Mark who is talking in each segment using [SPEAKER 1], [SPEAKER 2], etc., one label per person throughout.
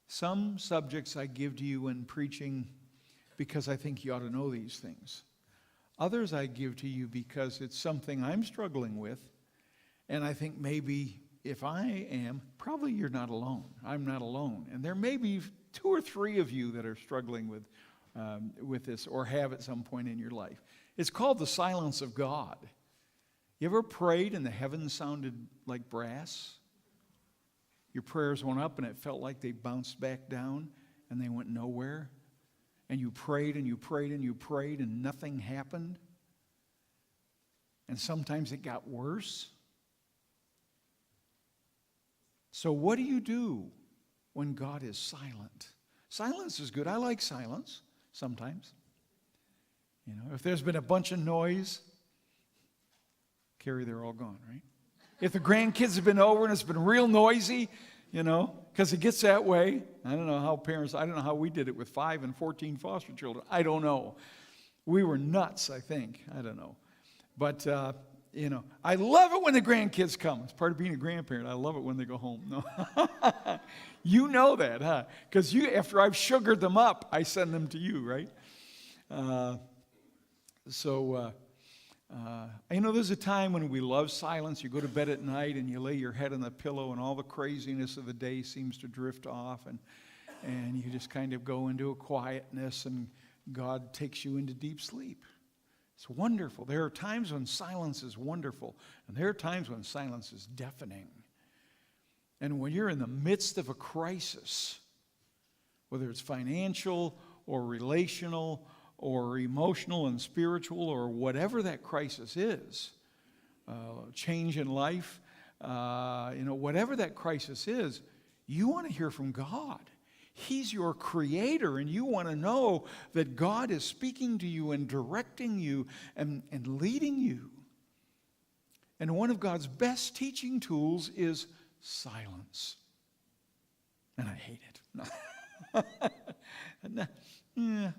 [SPEAKER 1] Some subjects I give to you in preaching because I think you ought to know these things. Others I give to you because it's something I'm struggling with, and I think maybe if I am, probably you're not alone. I'm not alone. And there may be 2 or 3 of you that are struggling with this or have at some point in your life. It's called the silence of God. You ever prayed and the heavens sounded like brass? Your prayers went up and it felt like they bounced back down and they went nowhere. And you prayed and you prayed and you prayed and nothing happened. And sometimes it got worse. So what do you do when God is silent? Silence is good. I like silence sometimes. You know, if there's been a bunch of noise, Carrie, they're all gone, right? If the grandkids have been over and it's been real noisy, you know, because it gets that way. I don't know how we did it with 5 and 14 foster children. I don't know. We were nuts, I think. I don't know. But, you know, I love it when the grandkids come. It's part of being a grandparent. I love it when they go home. No. You know that, huh? Because after I've sugared them up, I send them to you, right? You know, there's a time when we love silence. You go to bed at night and you lay your head on the pillow and all the craziness of the day seems to drift off and you just kind of go into a quietness and God takes you into deep sleep. It's wonderful. There are times when silence is wonderful and there are times when silence is deafening. And when you're in the midst of a crisis, whether it's financial or relational or emotional and spiritual, or whatever that crisis is, change in life, whatever that crisis is, you want to hear from God. He's your creator, and you want to know that God is speaking to you and directing you and leading you. And one of God's best teaching tools is silence. And I hate it. Yeah.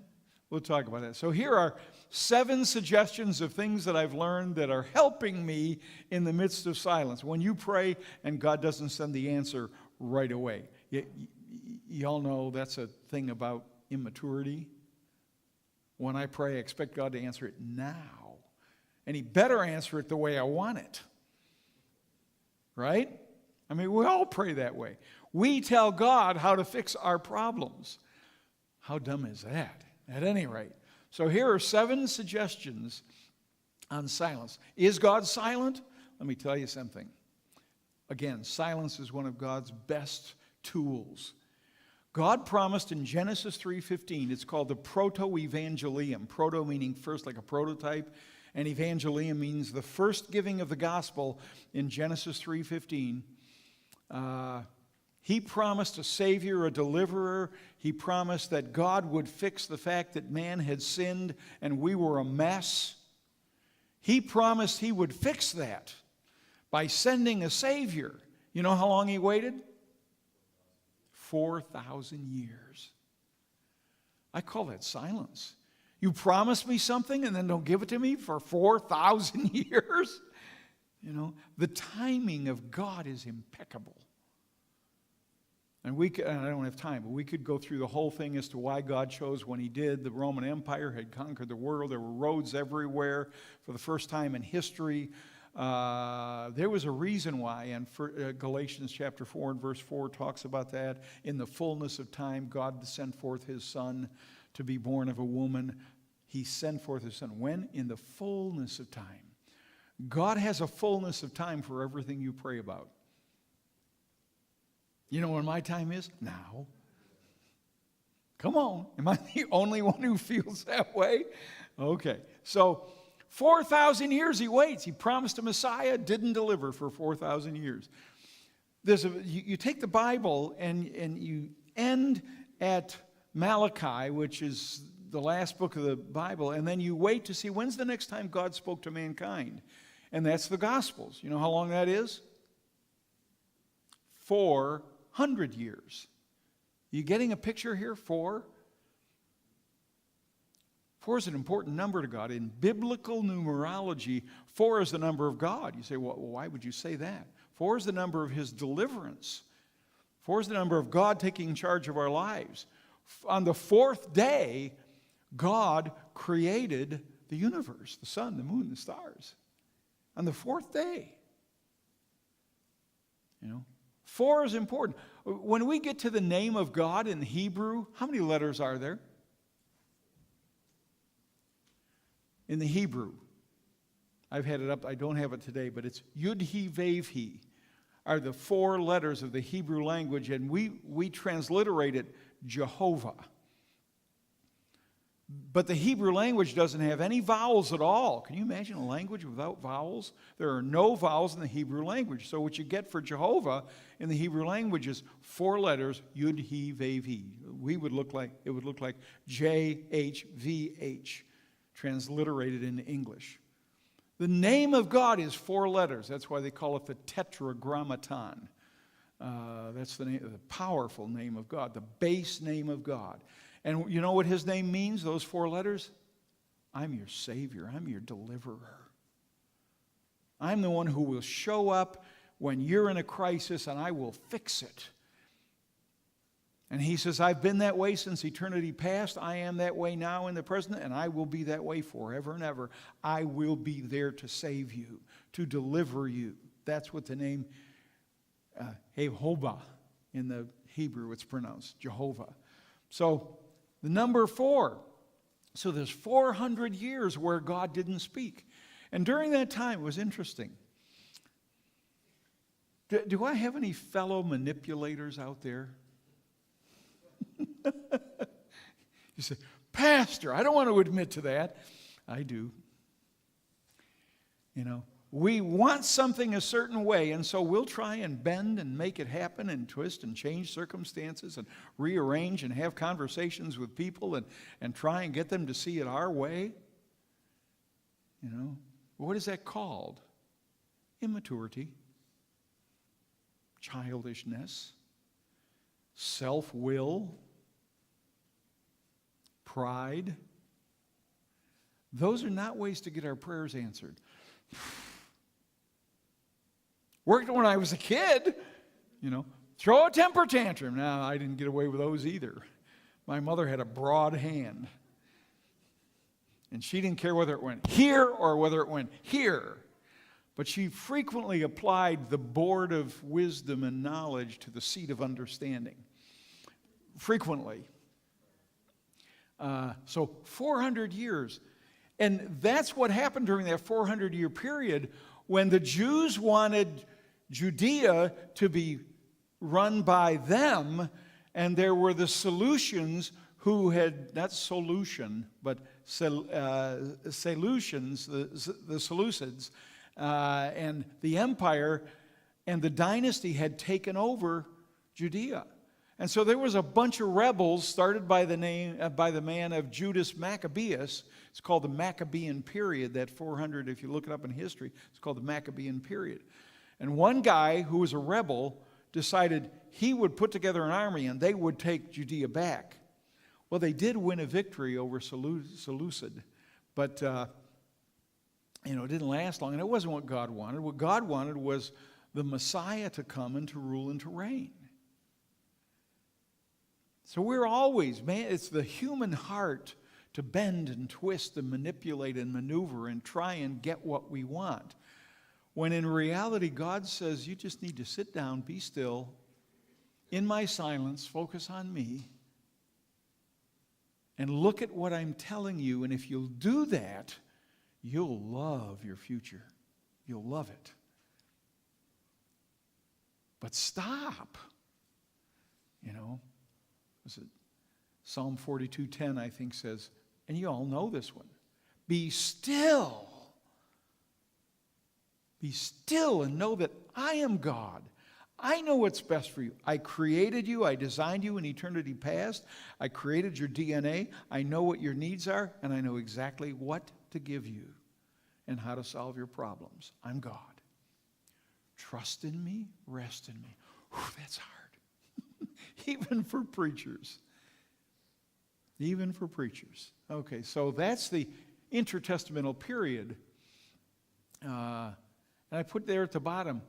[SPEAKER 1] We'll talk about that. So here are 7 suggestions of things that I've learned that are helping me in the midst of silence. When you pray and God doesn't send the answer right away. You all know that's a thing about immaturity. When I pray, I expect God to answer it now. And He better answer it the way I want it. Right? I mean, we all pray that way. We tell God how to fix our problems. How dumb is that? At any rate, so here are 7 suggestions on silence. Is God silent? Let me tell you something. Again, silence is one of God's best tools. God promised in Genesis 3:15, it's called the proto-evangelium. Proto meaning first, like a prototype, and evangelium means the first giving of the gospel in Genesis 3:15. He promised a Savior, a deliverer. He promised that God would fix the fact that man had sinned and we were a mess. He promised He would fix that by sending a Savior. You know how long He waited? 4,000 years. I call that silence. You promise me something and then don't give it to me for 4,000 years? You know, the timing of God is impeccable. And I don't have time, but we could go through the whole thing as to why God chose when He did. The Roman Empire had conquered the world. There were roads everywhere for the first time in history. There was a reason why, and Galatians chapter 4 and verse 4 talks about that. In the fullness of time, God sent forth His Son to be born of a woman. He sent forth His Son. When? In the fullness of time. God has a fullness of time for everything you pray about. You know when my time is? Now. Come on. Am I the only one who feels that way? Okay. So 4,000 years He waits. He promised a Messiah, didn't deliver for 4,000 years. You take the Bible and you end at Malachi, which is the last book of the Bible, and then you wait to see when's the next time God spoke to mankind. And that's the Gospels. You know how long that is? 400 years. You getting a picture here? 4? 4 is an important number to God. In biblical numerology, 4 is the number of God. You say, well, why would you say that? 4 is the number of His deliverance. 4 is the number of God taking charge of our lives. On the 4th day, God created the universe, the sun, the moon, the stars. On the 4th day. 4 is important. When we get to the name of God in Hebrew, how many letters are there? In the Hebrew. I've had it up, I don't have it today, but it's Yud-He, Vav-He are the 4 letters of the Hebrew language, and we transliterate it Jehovah. But the Hebrew language doesn't have any vowels at all. Can you imagine a language without vowels? There are no vowels in the Hebrew language. So what you get for Jehovah in the Hebrew language is 4 letters, Yud, He, Vav, He. It would look like JHVH, transliterated into English. The name of God is 4 letters. That's why they call it the Tetragrammaton. That's the powerful name of God, the base name of God. And you know what his name means, those 4 letters? I'm your Savior. I'm your deliverer. I'm the one who will show up when you're in a crisis, and I will fix it. And he says, I've been that way since eternity past. I am that way now in the present, and I will be that way forever and ever. I will be there to save you, to deliver you. That's what the name Jehovah in the Hebrew it's pronounced, Jehovah. So the number 4. So there's 400 years where God didn't speak. And during that time, it was interesting. Do I have any fellow manipulators out there? You say, Pastor, I don't want to admit to that. I do. We want something a certain way, and so we'll try and bend and make it happen and twist and change circumstances and rearrange and have conversations with people and try and get them to see it our way. What is that called? Immaturity, childishness, self-will, pride. Those are not ways to get our prayers answered. Worked when I was a kid, throw a temper tantrum. Now, I didn't get away with those either. My mother had a broad hand. And she didn't care whether it went here or whether it went here. But she frequently applied the board of wisdom and knowledge to the seat of understanding. Frequently. So 400 years. And that's what happened during that 400-year period when the Jews wanted Judea to be run by them, and there were the Seleucians who had, not solution, but Seleucians, the Seleucids, and the empire and the dynasty had taken over Judea. And so there was a bunch of rebels started by the man of Judas Maccabeus. It's called the Maccabean period, that 400, if you look it up in history, it's called the Maccabean period. And one guy who was a rebel decided he would put together an army and they would take Judea back. Well, they did win a victory over Seleucid, but it didn't last long, and it wasn't what God wanted. What God wanted was the Messiah to come and to rule and to reign. So we're always, it's the human heart to bend and twist and manipulate and maneuver and try and get what we want. When in reality, God says, you just need to sit down, be still, in my silence, focus on me, and look at what I'm telling you. And if you'll do that, you'll love your future. You'll love it. But stop. Psalm 42:10, I think, says, and you all know this one, be still. Be still and know that I am God. I know what's best for you. I created you. I designed you in eternity past. I created your DNA. I know what your needs are, and I know exactly what to give you and how to solve your problems. I'm God. Trust in me, rest in me. Whew, that's hard. Even for preachers. Even for preachers. Okay, so that's the intertestamental period. And I put there at the bottom,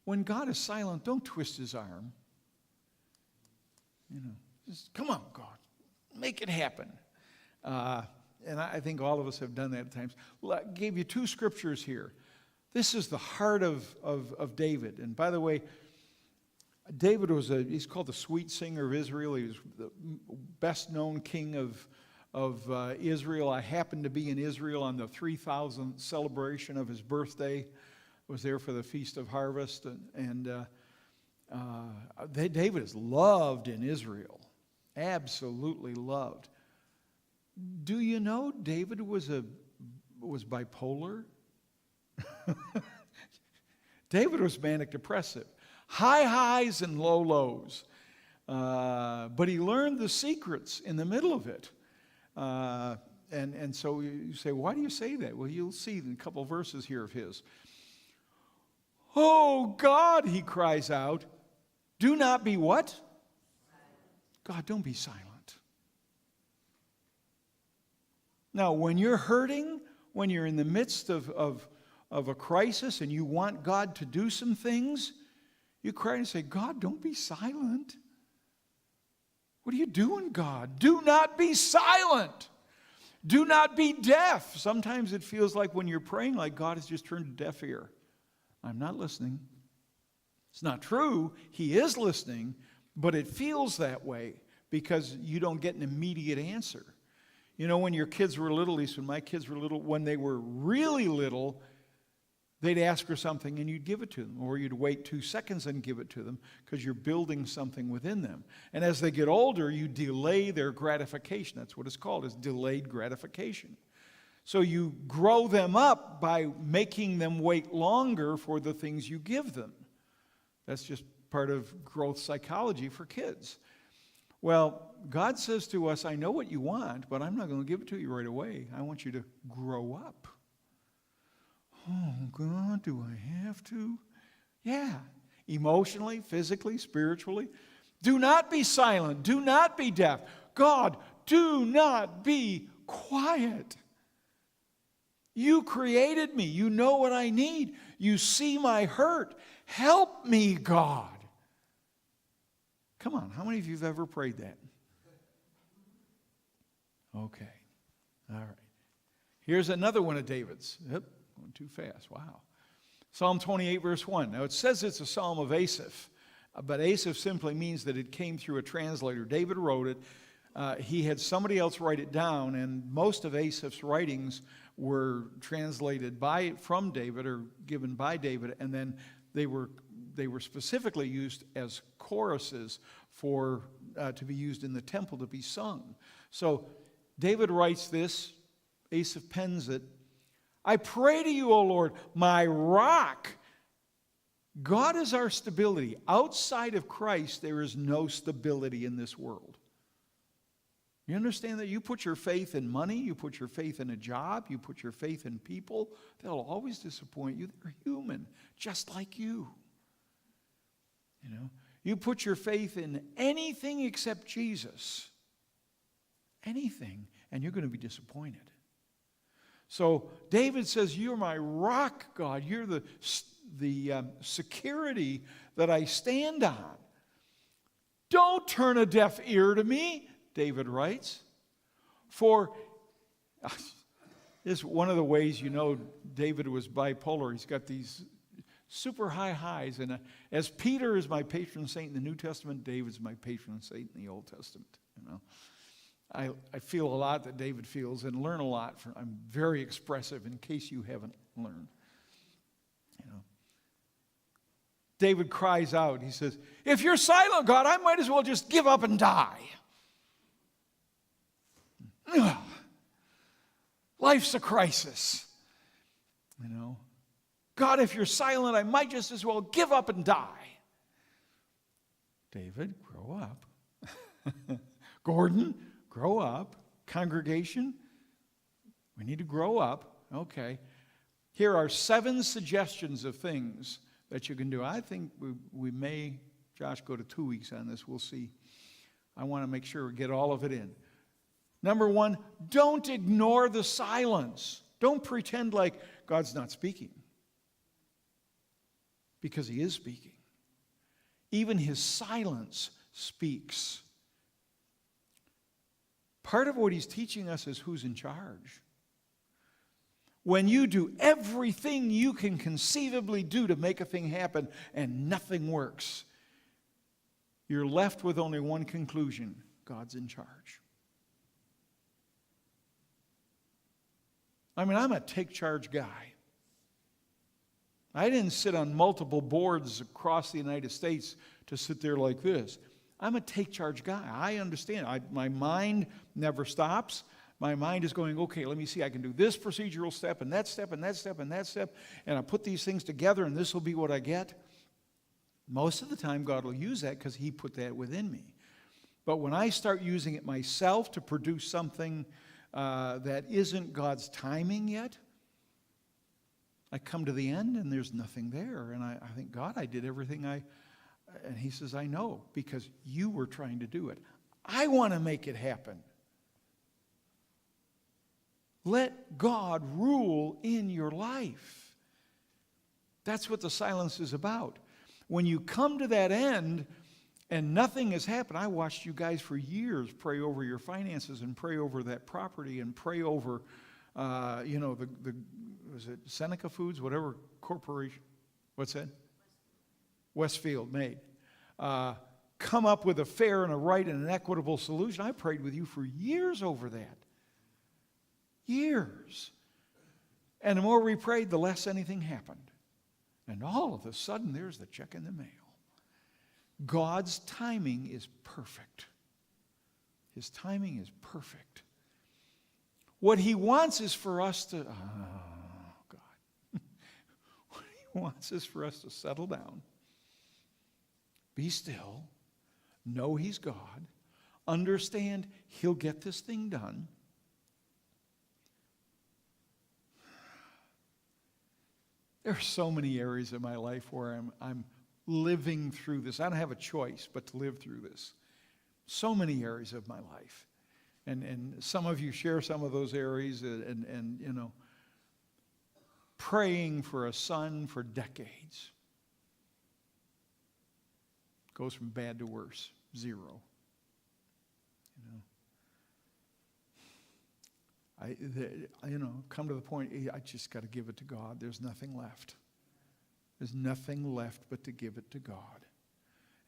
[SPEAKER 1] when God is silent, don't twist his arm. Just come on, God, make it happen. And I think all of us have done that at times. I gave you 2 scriptures here. This is the heart of David. And by the way, David he's called the sweet singer of Israel. He was the best known king of Israel. I happened to be in Israel on the 3,000th celebration of his birthday. I was there for the Feast of Harvest. David is loved in Israel. Absolutely loved. Do you know David was bipolar? David was manic depressive. High highs and low lows. But he learned the secrets in the middle of it. And so you say, why do you say that? Well, you'll see in a couple verses here of his. Oh, God, he cries out, do not be what? God, don't be silent. Now, when you're hurting, when you're in the midst of a crisis and you want God to do some things, you cry and say, God, don't be silent. What are you doing, God? Do not be silent. Do not be deaf. Sometimes it feels like when you're praying like God has just turned a deaf ear. I'm not listening. It's not true. He is listening, but it feels that way because you don't get an immediate answer. You know, when your kids were little, at least when my kids were little, when they were really little, they'd ask for something and you'd give it to them, or you'd wait 2 seconds and give it to them because you're building something within them. And as they get older, you delay their gratification. That's what it's called, is delayed gratification. So you grow them up by making them wait longer for the things you give them. That's just part of growth psychology for kids. Well, God says to us, I know what you want, but I'm not going to give it to you right away. I want you to grow up. Oh, God, do I have to? Yeah. Emotionally, physically, spiritually. Do not be silent. Do not be deaf. God, do not be quiet. You created me. You know what I need. You see my hurt. Help me, God. Come on, how many of you have ever prayed that? Okay. All right. Here's another one of David's. Yep, going too fast. Wow. Psalm 28, verse 1. Now, it says it's a psalm of Asaph, but Asaph simply means that it came through a translator. David wrote it. He had somebody else write it down, and most of Asaph's writings were translated from David or given by David, and then they were specifically used as choruses to be used in the temple to be sung. So David writes this, Asaph pens it. I pray to you, O Lord, my rock. God is our stability. Outside of Christ, there is no stability in this world. You understand that? You put your faith in money, you put your faith in a job, you put your faith in people, they'll always disappoint you. They're human, just like you. You know, you put your faith in anything except Jesus, anything, and you're going to be disappointed. So David says, you're my rock, God. You're the security that I stand on. Don't turn a deaf ear to me, David writes. For this is one of the ways you know David was bipolar. He's got these super high highs. And as Peter is my patron saint in the New Testament, David's my patron saint in the Old Testament. You know, I feel a lot that David feels and learn a lot. I'm very expressive in case you haven't learned. You know, David cries out. He says, if you're silent, God, I might as well just give up and die. Ugh. Life's a crisis. You know, God, if you're silent, I might just as well give up and die. David, grow up. Gordon, grow up. Congregation, we need to grow up. Okay. Here are 7 suggestions of things that you can do. I think we may, Josh, go to 2 weeks on this. We'll see. I want to make sure we get all of it in. Number 1, don't ignore the silence. Don't pretend like God's not speaking. Because he is speaking. Even his silence speaks. Part of what he's teaching us is who's in charge. When you do everything you can conceivably do to make a thing happen and nothing works, you're left with only one conclusion: God's in charge. I mean, I'm a take charge guy. I didn't sit on multiple boards across the United States to sit there like this. I'm a take charge guy. I understand. My mind never stops. My mind is going, okay, let me see, I can do this procedural step and that step and that step and that step, and I put these things together and this will be what I get. Most of the time God will use that because he put that within me. But when I start using it myself to produce something that isn't God's timing yet, I come to the end and there's nothing there. And I think, God, I did everything and he says, I know, because you were trying to do it. I want to make it happen. Let God rule in your life. That's what the silence is about. When you come to that end and nothing has happened, I watched you guys for years pray over your finances and pray over that property and pray over, was it Seneca Foods, whatever corporation, what's that? Westfield made. Come up with a fair and a right and an equitable solution. I prayed with you for years over that. Years. And the more we prayed, the less anything happened. And all of a sudden, there's the check in the mail. God's timing is perfect. His timing is perfect. What he wants is for us to, what he wants is for us to settle down, be still, know he's God, understand he'll get this thing done. There are so many areas of my life where I'm living through this. I don't have a choice but to live through this. So many areas of my life. And some of you share some of those areas and praying for a son for decades. Goes from bad to worse. 0. Come to the point, I just got to give it to God. There's nothing left. There's nothing left but to give it to God.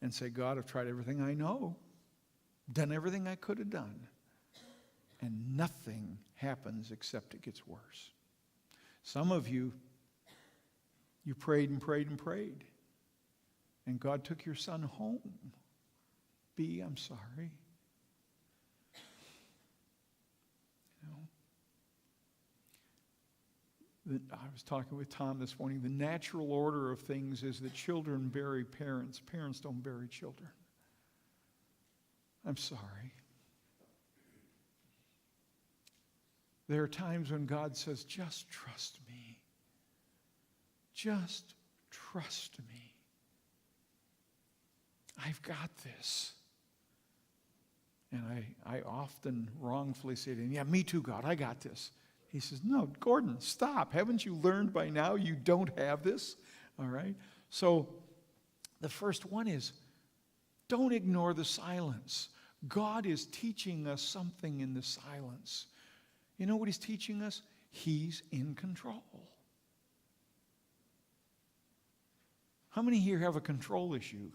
[SPEAKER 1] And say, God, I've tried everything I know, done everything I could have done, and nothing happens except it gets worse. Some of you prayed and prayed and prayed, and God took your son home. I'm sorry. I was talking with Tom this morning. The natural order of things is that children bury parents. Parents don't bury children. I'm sorry. There are times when God says, just trust me. Just trust me. I've got this. And I often wrongfully say to him, yeah, me too, God, I got this. He says, no, Gordon, stop. Haven't you learned by now you don't have this? All right? So the first one is, don't ignore the silence. God is teaching us something in the silence. You know what he's teaching us? He's in control. How many here have a control issue?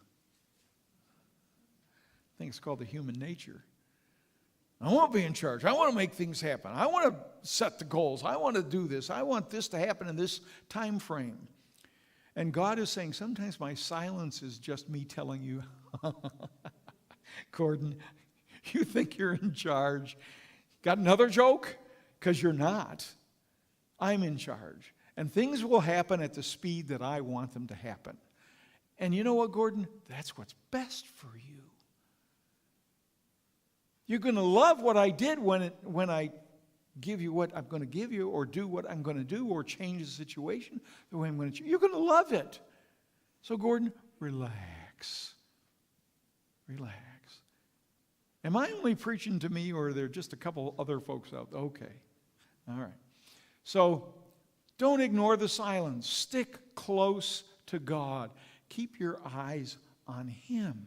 [SPEAKER 1] I think it's called the human nature. I want to be in charge. I want to make things happen. I want to set the goals. I want to do this. I want this to happen in this time frame. And God is saying, sometimes my silence is just me telling you, Gordon, you think you're in charge. Got another joke? Because you're not. I'm in charge. And things will happen at the speed that I want them to happen. And you know what, Gordon? That's what's best for you. You're going to love what I did when I give you what I'm going to give you, or do what I'm going to do, or change the situation the way I'm going to change. You're going to love it. So, Gordon, relax. Relax. Am I only preaching to me, or are there just a couple other folks out there? Okay. All right. So, don't ignore the silence. Stick close to God. Keep your eyes on him.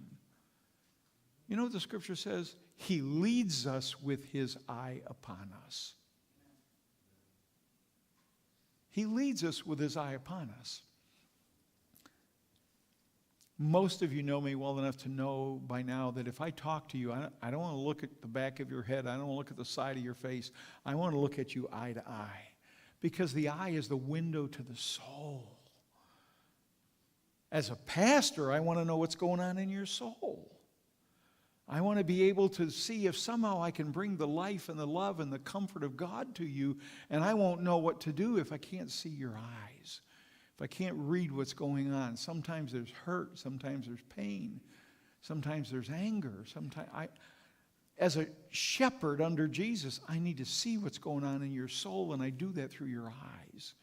[SPEAKER 1] You know what the scripture says? He leads us with his eye upon us. He leads us with his eye upon us. Most of you know me well enough to know by now that if I talk to you, I don't want to look at the back of your head. I don't want to look at the side of your face. I want to look at you eye to eye. Because the eye is the window to the soul. As a pastor, I want to know what's going on in your soul. I want to be able to see if somehow I can bring the life and the love and the comfort of God to you, and I won't know what to do if I can't see your eyes, if I can't read what's going on. Sometimes there's hurt, sometimes there's pain, sometimes there's anger. As a shepherd under Jesus, I need to see what's going on in your soul, and I do that through your eyes.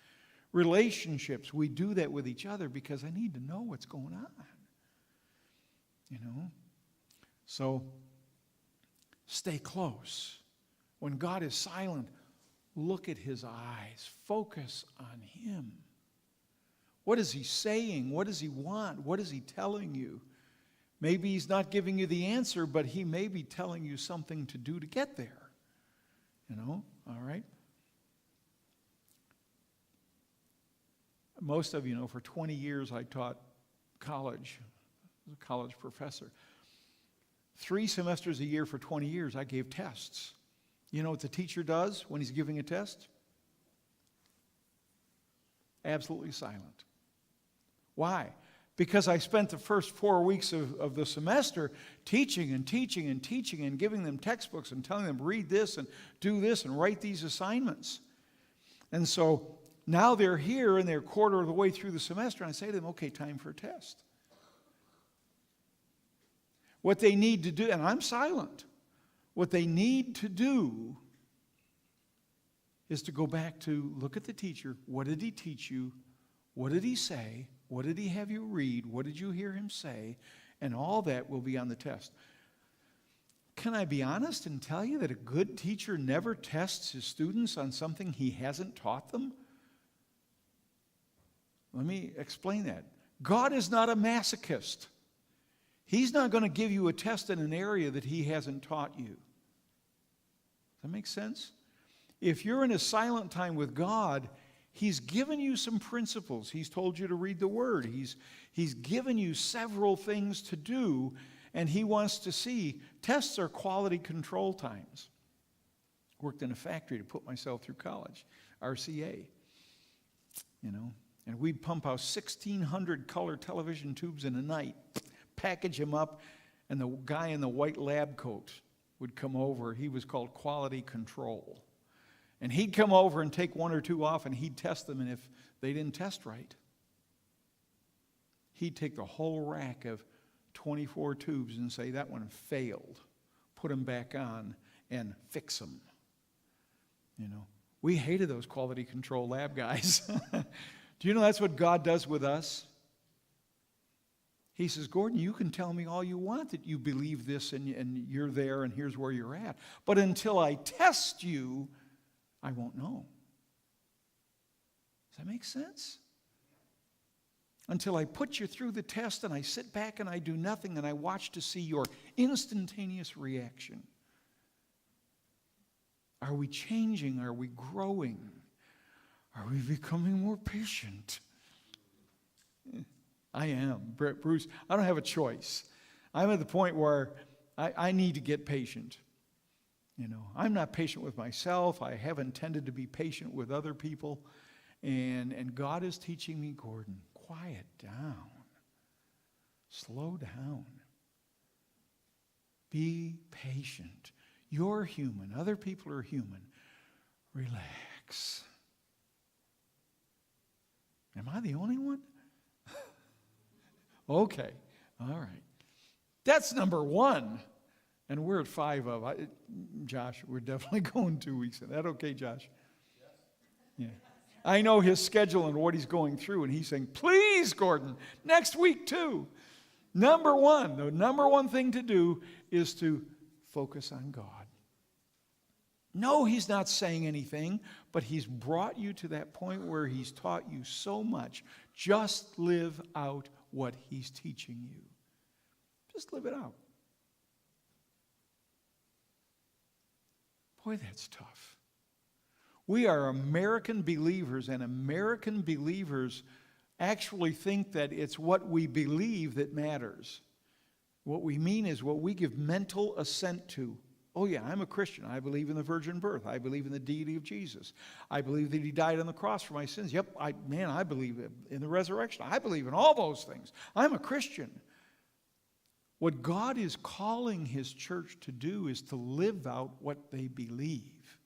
[SPEAKER 1] Relationships, we do that with each other because I need to know what's going on. You know? So, stay close. When God is silent, look at his eyes. Focus on him. What is he saying? What does he want? What is he telling you? Maybe he's not giving you the answer, but he may be telling you something to do to get there. You know? All right? Most of you know, for 20 years I taught college. I was a college professor. 3 semesters a year for 20 years, I gave tests. You know what the teacher does when he's giving a test? Absolutely silent. Why? Because I spent the first 4 weeks of the semester teaching and teaching and teaching and giving them textbooks and telling them, read this and do this and write these assignments. And so now they're here and they're a quarter of the way through the semester, and I say to them, okay, time for a test. What they need to do, and I'm silent, what they need to do is to go back to look at the teacher. What did he teach you? What did he say? What did he have you read? What did you hear him say? And all that will be on the test. Can I be honest and tell you that a good teacher never tests his students on something he hasn't taught them? Let me explain that. God is not a masochist. He's not going to give you a test in an area that he hasn't taught you. Does that make sense? If you're in a silent time with God, he's given you some principles. He's told you to read the Word. He's given you several things to do, and he wants to see. Tests are quality control times. Worked in a factory to put myself through college, RCA, you know. And we'd pump out 1,600 color television tubes in a night, package them up, and the guy in the white lab coat would come over. He was called quality control. And he'd come over and take 1 or 2 off, and he'd test them, and if they didn't test right, he'd take the whole rack of 24 tubes and say, that one failed. Put them back on and fix them. You know, we hated those quality control lab guys. Do you know that's what God does with us? He says, Gordon, you can tell me all you want that you believe this and you're there and here's where you're at. But until I test you, I won't know. Does that make sense? Until I put you through the test and I sit back and I do nothing and I watch to see your instantaneous reaction. Are we changing? Are we growing? Are we becoming more patient? I am. Bruce, I don't have a choice. I'm at the point where I need to get patient. You know, I'm not patient with myself. I haven't tended to be patient with other people. And God is teaching me, Gordon, quiet down. Slow down. Be patient. You're human. Other people are human. Relax. Am I the only one? Okay. All right. That's number 1. And we're at 5 of. Josh, we're definitely going 2 weeks. Is that okay, Josh? Yes. Yeah. I know his schedule and what he's going through, and he's saying, please, Gordon, next week too. Number 1, the number 1 thing to do is to focus on God. No, he's not saying anything, but he's brought you to that point where he's taught you so much. Just live out what he's teaching you. Just live it out. Boy, that's tough. We are American believers, and American believers actually think that it's what we believe that matters. What we mean is what we give mental assent to. Oh yeah, I'm a Christian. I believe in the virgin birth. I believe in the deity of Jesus. I believe that he died on the cross for my sins. Yep, I believe in the resurrection. I believe in all those things. I'm a Christian. What God is calling his church to do is to live out what they believe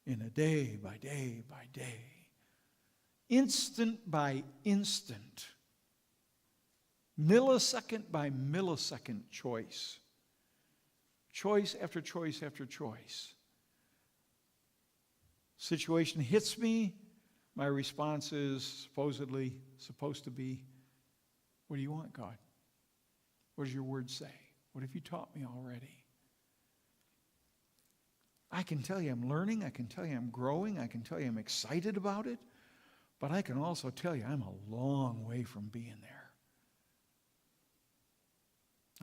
[SPEAKER 1] in a day by day by day, instant by instant, millisecond by millisecond choice. Choice after choice after choice. Situation hits me, my response is supposed to be, what do you want, God? What does your word say? What have you taught me already? I can tell you I'm learning. I can tell you I'm growing. I can tell you I'm excited about it. But I can also tell you I'm a long way from being there.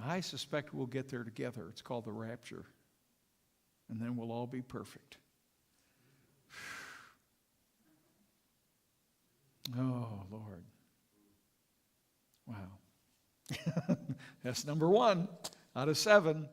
[SPEAKER 1] I suspect we'll get there together. It's called the rapture. And then we'll all be perfect. Oh, Lord. Wow. That's number 1 out of 7.